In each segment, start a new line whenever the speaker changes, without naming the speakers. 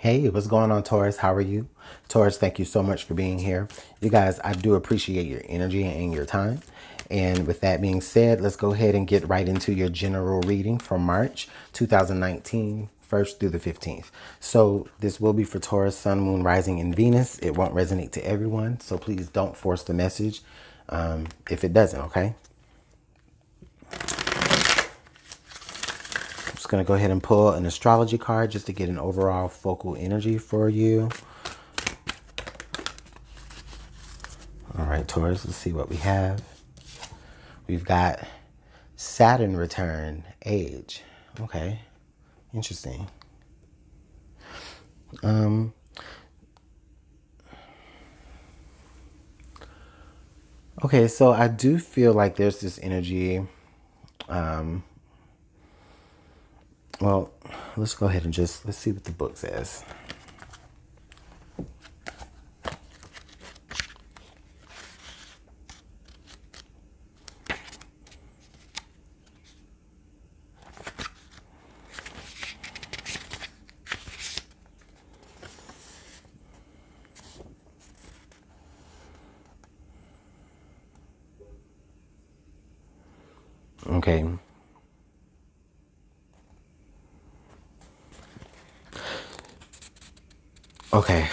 Hey, what's going on, Taurus? How are you? Taurus, thank you so much for being here. You guys, I do appreciate your energy and your time. And with that being said, let's go ahead and get right into your general reading for March 2019, 1st through the 15th. So this will be for Taurus, Sun, Moon, Rising, and Venus. It won't resonate to everyone, so please don't force the message if it doesn't, okay? I'm just going to go ahead and pull an astrology card just to get an overall focal energy for you. All right, Taurus, let's see what we have. We've got Saturn return, age. Okay, interesting. Okay, so I do feel like there's this energy. Well, let's go ahead and let's see what the book says. Okay. Okay.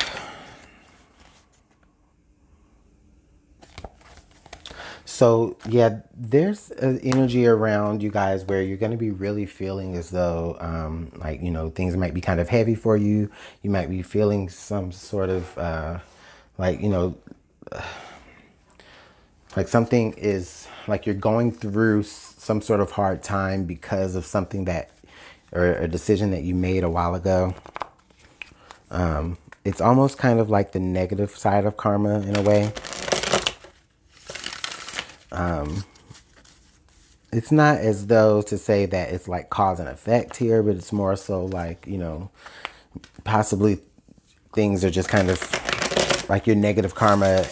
So, yeah, there's an energy around you guys where you're going to be really feeling as though, like, things might be kind of heavy for you. You might be feeling some sort of, like, like something is like you're going through some sort of hard time because of something or a decision that you made a while ago. It's almost kind of like the negative side of karma in a way. It's not as though to say that it's like cause and effect here, but it's more so like, possibly things are just kind of like your negative karma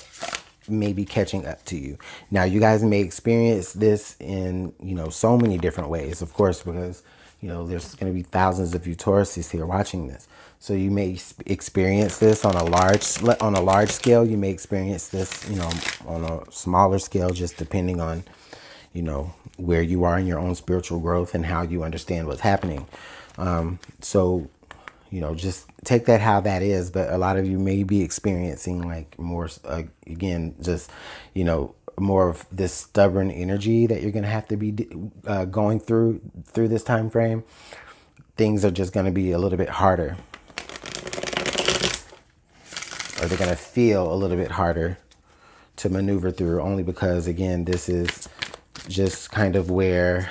may be catching up to you. Now, you guys may experience this in, so many different ways, of course, because, there's going to be thousands of you Tauruses here watching this. So you may experience this on a large scale. You may experience this, on a smaller scale, just depending on, where you are in your own spiritual growth and how you understand what's happening. So, just take that how that is. But a lot of you may be experiencing like more, again, just, more of this stubborn energy that you're going to have to be going through this time frame. Things are just going to be a little bit harder, or they're going to feel a little bit harder to maneuver through, only because, again, this is just kind of where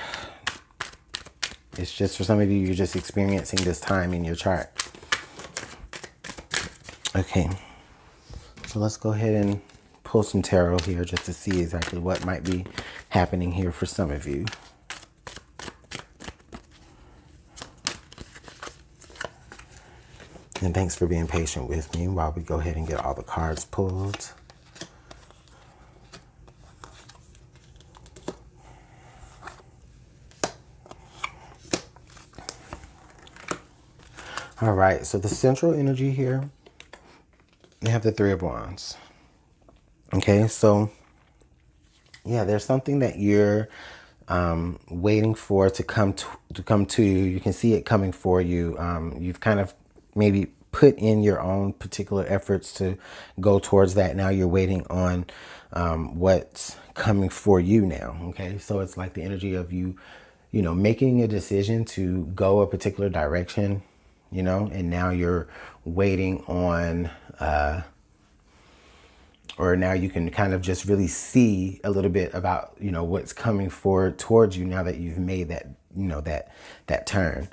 it's just, for some of you, you're just experiencing this time in your chart. Okay, so let's go ahead and pull some tarot here just to see exactly what might be happening here for some of you. And thanks for being patient with me while we go ahead and get all the cards pulled. All right, so the central energy here, you have the Three of Wands. Okay, so yeah, there's something that you're waiting for to come to you. You can see it coming for you. You've kind of maybe put in your own particular efforts to go towards that. Now you're waiting on what's coming for you now. Okay, so it's like the energy of you, making a decision to go a particular direction, and now you're waiting on, or now you can kind of just really see a little bit about, what's coming forward towards you now that you've made that, that turn.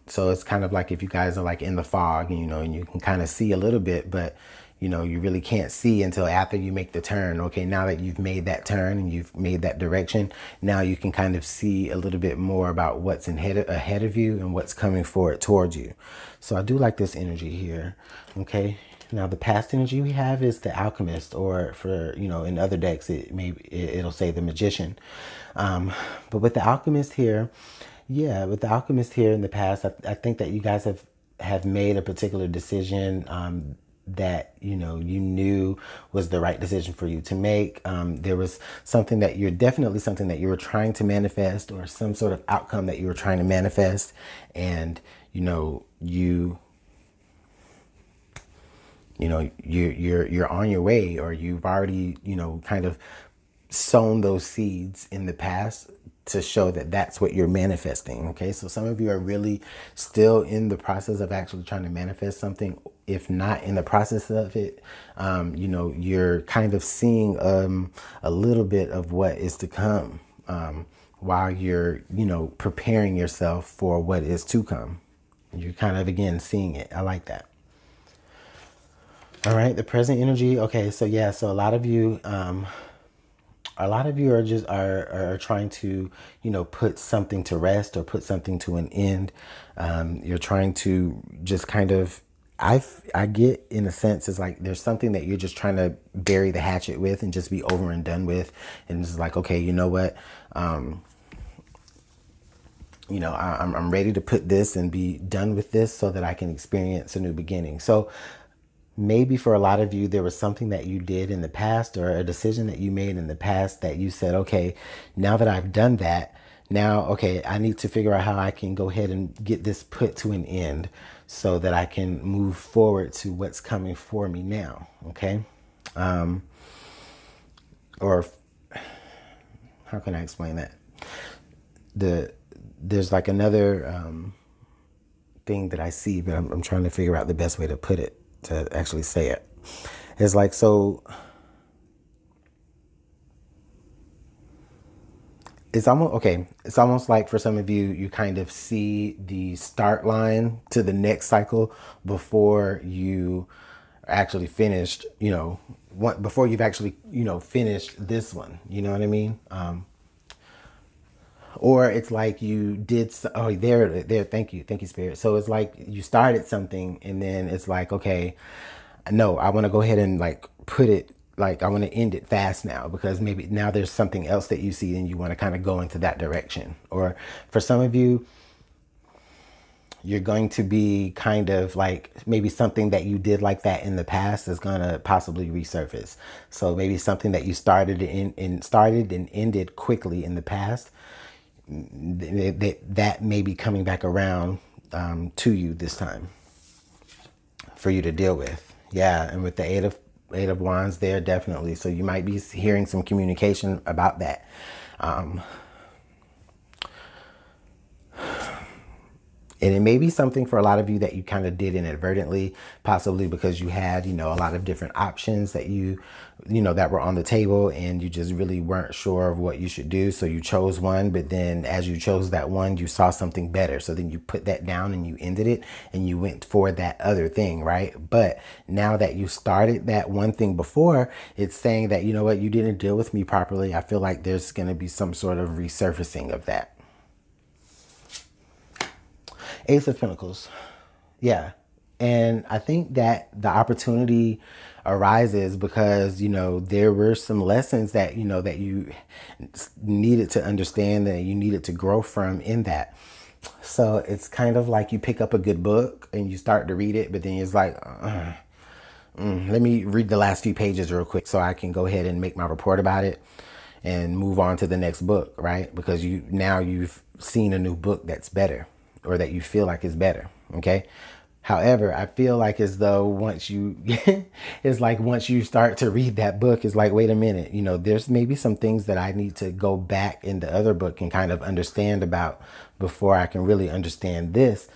So it's kind of like if you guys are like in the fog, and you can kind of see a little bit, but you really can't see until after you make the turn. Okay, now that you've made that turn and you've made that direction, now you can kind of see a little bit more about what's ahead of you and what's coming forward towards you. So I do like this energy here. Okay, now the past energy we have is the Alchemist, or for, in other decks, it'll say the Magician. But with the Alchemist here, yeah, with the Alchemist here in the past, I think that you guys have have made a particular decision that you knew was the right decision for you to make. There was something that definitely something that you were trying to manifest, or some sort of outcome that you were trying to manifest, and you're on your way, or you've already kind of sown those seeds in the past to show that that's what you're manifesting. Okay, so some of you are really still in the process of actually trying to manifest something. If not in the process of it, you're kind of seeing a little bit of what is to come, while you're preparing yourself for what is to come. You're kind of, again, seeing it. I like that. All right, the present energy. Okay, so yeah, so a lot of you are just are trying to put something to rest, or put something to an end. You're trying to just kind of, I get, in a sense, it's like there's something that you're just trying to bury the hatchet with and just be over and done with, and it's like, okay, you know what, I'm ready to put this and be done with this so that I can experience a new beginning. So maybe for a lot of you, there was something that you did in the past, or a decision that you made in the past, that you said, okay, now that I've done that, now, okay, I need to figure out how I can go ahead and get this put to an end so that I can move forward to what's coming for me now. Okay. Or how can I explain that? There's like another thing that I see, but I'm trying to figure out the best way to put it, to actually say it. It's like, so it's almost, okay, it's almost like for some of you, you kind of see the start line to the next cycle before you actually finished, before you've actually, finished this one. You know what I mean? Or it's like you did, there, thank you, Spirit. So it's like you started something, and then it's like, okay, no, I want to go ahead and like put it, like I want to end it fast now, because maybe now there's something else that you see and you want to kind of go into that direction. Or for some of you, you're going to be kind of like, maybe something that you did like that in the past is going to possibly resurface. So maybe something that you started and ended quickly in the past, that may be coming back around to you this time for you to deal with. Yeah, and with the eight of wands there, definitely. So you might be hearing some communication about that. And it may be something for a lot of you that you kind of did inadvertently, possibly because you had, a lot of different options that that were on the table, and you just really weren't sure of what you should do. So you chose one, but then as you chose that one, you saw something better. So then you put that down and you ended it, and you went for that other thing, right? But now that you started that one thing before, it's saying that, you know what, you didn't deal with me properly. I feel like there's going to be some sort of resurfacing of that. Ace of Pentacles. Yeah. And I think that the opportunity arises because, there were some lessons that, that you needed to understand, that you needed to grow from in that. So it's kind of like you pick up a good book and you start to read it, but then it's like, let me read the last few pages real quick so I can go ahead and make my report about it and move on to the next book, right? Because you've seen a new book that's better, or that you feel like is better. Okay. However, I feel like as though once you, it's like once you start to read that book, it's like, wait a minute, there's maybe some things that I need to go back in the other book and kind of understand about before I can really understand this.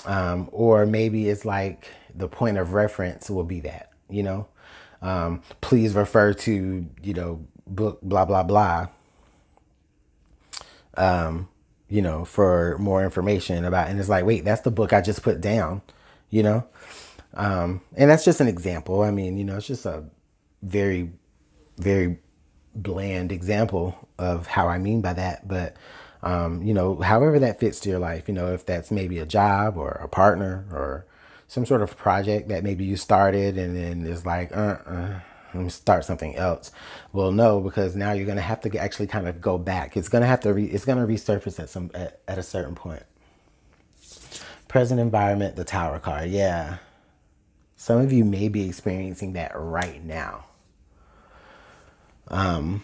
Or maybe it's like the point of reference will be that, please refer to, book, blah, blah, blah. For more information about, and it's like, wait, that's the book I just put down, and that's just an example. I mean, it's just a very, very bland example of how I mean by that. But, however that fits to your life, if that's maybe a job or a partner or some sort of project that maybe you started and then it's like, let me start something else. Well, no, because now you're going to have to actually kind of go back. It's going to have to it's going to resurface at a certain point. Present environment, the Tower card. Yeah. Some of you may be experiencing that right now. I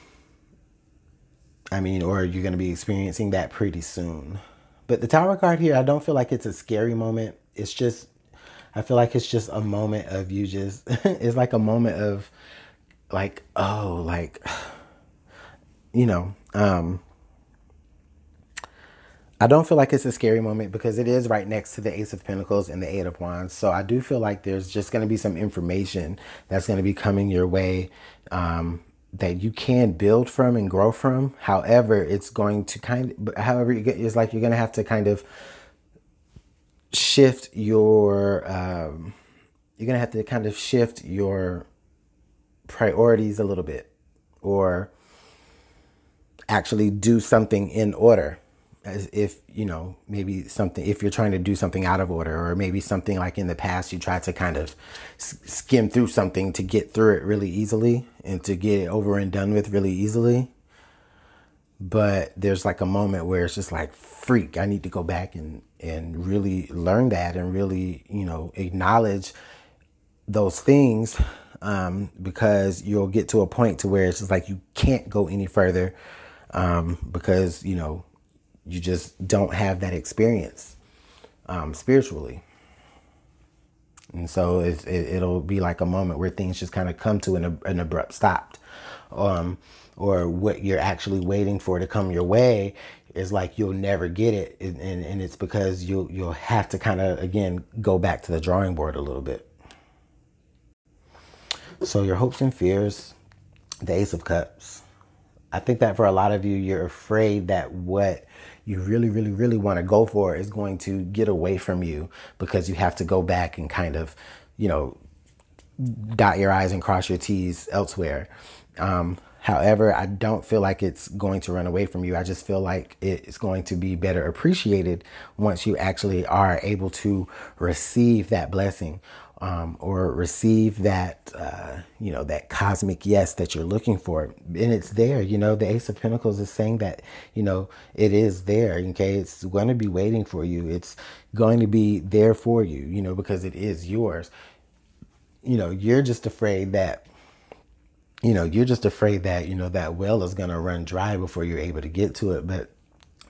mean, or you're going to be experiencing that pretty soon. But the Tower card here, I don't feel like it's a scary moment. It's just, I feel like it's just a moment of you just, it's like a moment of like, oh, like, you know, I don't feel like it's a scary moment because it is right next to the Ace of Pentacles and the Eight of Wands. So I do feel like there's just going to be some information that's going to be coming your way that you can build from and grow from. However, it's going to it's like you're going to have to kind of shift your, you're going to have to kind of shift your priorities a little bit, or actually do something in order. As if, you know, maybe something, if you're trying to do something out of order, or maybe something like in the past, you tried to kind of skim through something to get through it really easily and to get it over and done with really easily. But there's like a moment where it's just like, freak, I need to go back and really learn that and really, you know, acknowledge those things, because you'll get to a point to where it's just like you can't go any further, because, you know, you just don't have that experience spiritually. And so it'll be like a moment where things just kind of come to an abrupt stop. Or what you're actually waiting for to come your way is like you'll never get it. And it's because you'll have to kind of, again, go back to the drawing board a little bit. So your hopes and fears, the Ace of Cups. I think that for a lot of you, you're afraid that what you really, really, really want to go for is going to get away from you because you have to go back and kind of, you know, dot your I's and cross your T's elsewhere. However, I don't feel like it's going to run away from you. I just feel like it's going to be better appreciated once you actually are able to receive that blessing, or receive that, you know, that cosmic yes that you're looking for. And it's there, you know, the Ace of Pentacles is saying that, you know, it is there. Okay. It's going to be waiting for you. It's going to be there for you, you know, because it is yours. You know, you're just afraid that, you know, that well is going to run dry before you're able to get to it. But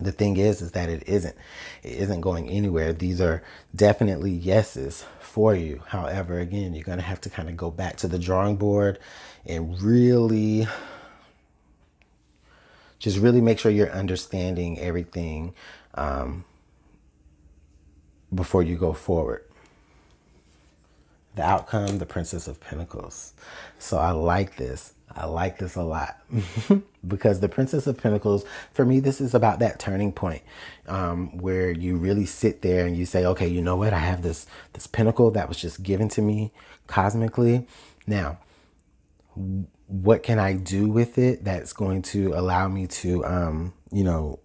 the thing is that it isn't going anywhere. These are definitely yeses for you. However, again, you're going to have to kind of go back to the drawing board and really make sure you're understanding everything before you go forward. The outcome, the Princess of Pentacles. So I like this. I like this a lot because the Princess of Pentacles, for me, this is about that turning point where you really sit there and you say, okay, you know what? I have this pentacle that was just given to me cosmically. Now, what can I do with it that's going to allow me to, you know,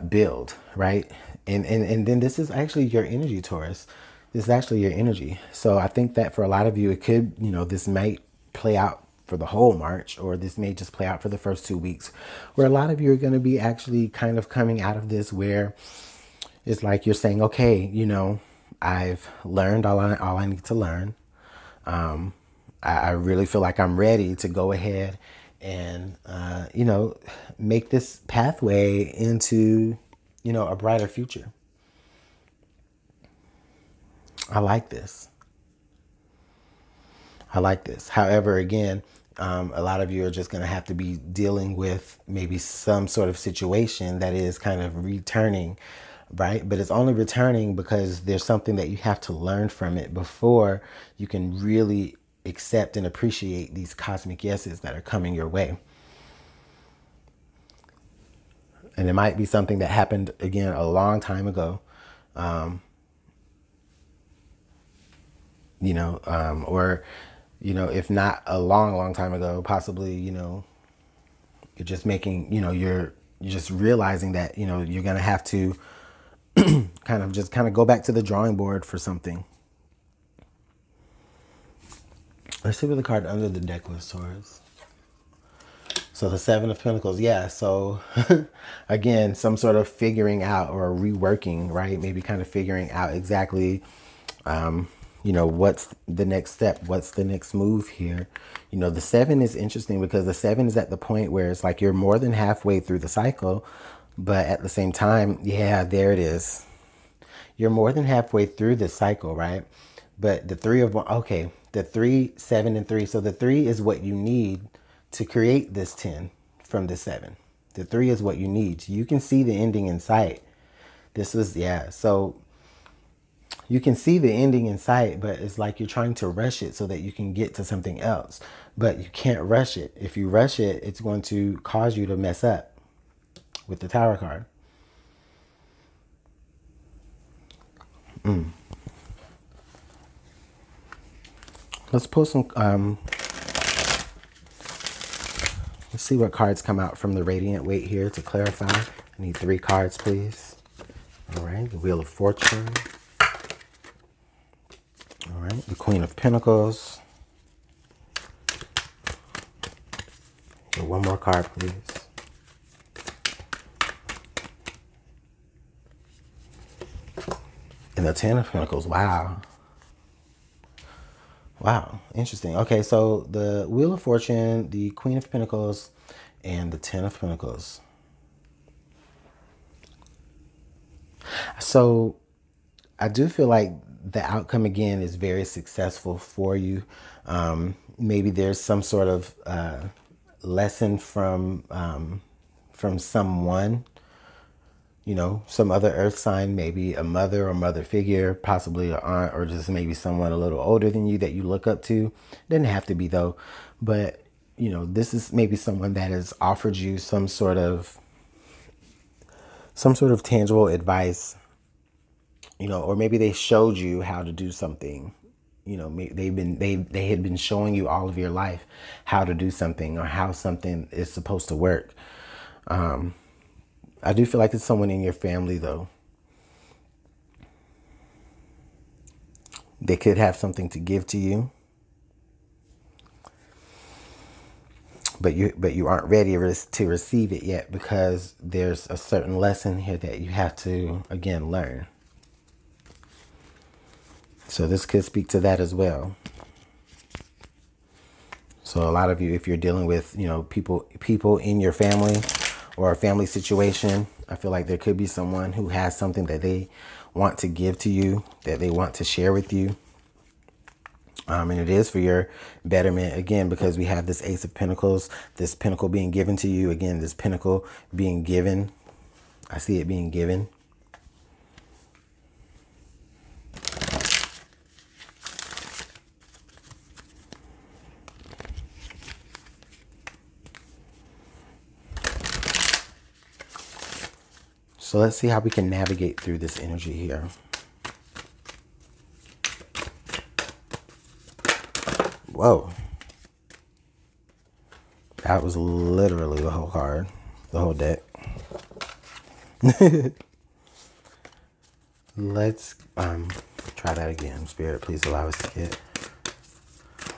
build, right? And then this is actually your energy, Taurus. This is actually your energy. So I think that for a lot of you, it could, you know, this might play out for the whole March, or this may just play out for the first 2 weeks, where a lot of you are going to be actually kind of coming out of this where it's like you're saying, okay, you know, I've learned all I need to learn. I really feel like I'm ready to go ahead and, you know, make this pathway into, you know, a brighter future. I like this. I like this. However, again, a lot of you are just going to have to be dealing with maybe some sort of situation that is kind of returning, right? But it's only returning because there's something that you have to learn from it before you can really accept and appreciate these cosmic yeses that are coming your way. And it might be something that happened, again, a long time ago. You know, or, you know, if not a long, long time ago, possibly, you know, you're just making, you know, you're just realizing that, you know, you're going to have to kind of go back to the drawing board for something. Let's see what the card under the deck was, Taurus. So the Seven of Pentacles, yeah. So again, some sort of figuring out or reworking, right? Maybe kind of figuring out exactly, what's the next step? What's the next move here? The seven is interesting because the seven is at the point where it's like you're more than halfway through the cycle, but at the same time, yeah, there it is. You're more than halfway through the cycle, right? But the three of one, okay, the 3, 7, and 3. So the 3 is what you need to create this 10 from the 7. The 3 is what you need. You can see the ending in sight. This was, yeah. So you can see the ending in sight, but it's like you're trying to rush it so that you can get to something else. But you can't rush it. If you rush it, it's going to cause you to mess up with the Tower card. Let's pull some, let's see what cards come out from the Radiant Waite here to clarify. I need 3 cards, please. All right, the Wheel of Fortune. All right, the Queen of Pentacles. And one more card, please. And the 10 of Pentacles. Wow. Wow, interesting. Okay, so the Wheel of Fortune, the Queen of Pentacles, and the 10 of Pentacles. So I do feel like the outcome again is very successful for you. Maybe there's some sort of lesson from someone, some other earth sign, maybe a mother or mother figure, possibly an aunt, or just maybe someone a little older than you that you look up to. Doesn't have to be though, but this is maybe someone that has offered you some sort of tangible advice, or maybe they showed you how to do something. They had been showing you all of your life how to do something or how something is supposed to work. I do feel like it's someone in your family though. They could have something to give to you, but you aren't ready to receive it yet because there's a certain lesson here that you have to again learn. So this could speak to that as well. So a lot of you, if you're dealing with, people in your family or a family situation, I feel like there could be someone who has something that they want to give to you, that they want to share with you. And it is for your betterment, again, because we have this Ace of Pentacles, this pentacle being given to you. Again, this pentacle being given. I see it being given. So let's see how we can navigate through this energy here. Whoa. That was literally the whole card, the whole deck. Let's try that again. Spirit, please allow us to get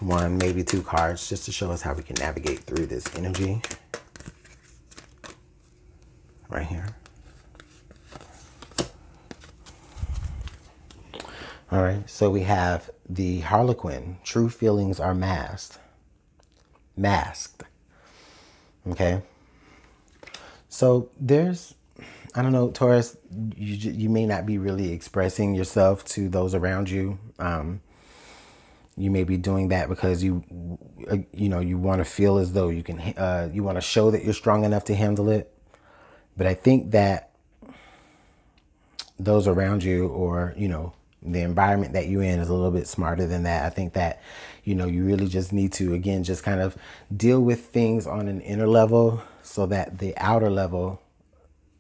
1, maybe 2 cards just to show us how we can navigate through this energy. Right here. All right, so we have the Harlequin. True feelings are masked. Okay. So there's, I don't know, Taurus, you may not be really expressing yourself to those around you. You may be doing that because you want to feel as though you can, you want to show that you're strong enough to handle it. But I think that those around you, or, the environment that you're in, is a little bit smarter than that. I think that, you really just need to, again, just kind of deal with things on an inner level so that the outer level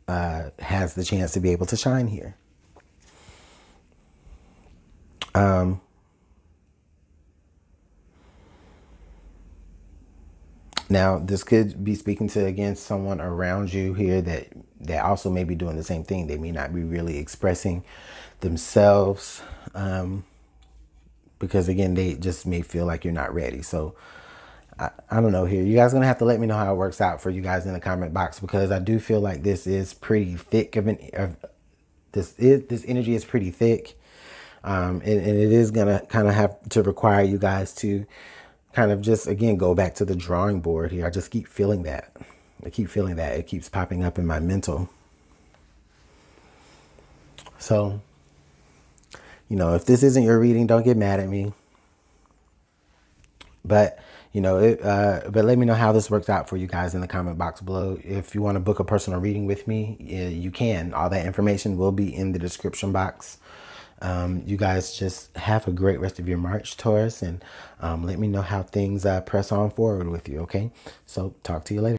has the chance to be able to shine here. Now, this could be speaking to, again, someone around you here that also may be doing the same thing. They may not be really expressing themselves because, again, they just may feel like you're not ready. So I don't know here. You guys are gonna have to let me know how it works out for you guys in the comment box, because I do feel like this is pretty thick this energy is pretty thick, and it is gonna kind of have to require you guys to kind of just again go back to the drawing board here. I just keep feeling that. I keep feeling that. It keeps popping up in my mental. So, if this isn't your reading, don't get mad at me. But but let me know how this worked out for you guys in the comment box below. If you want to book a personal reading with me, you can. All that information will be in the description box. You guys just have a great rest of your March, Taurus, and let me know how things press on forward with you. Okay, so talk to you later.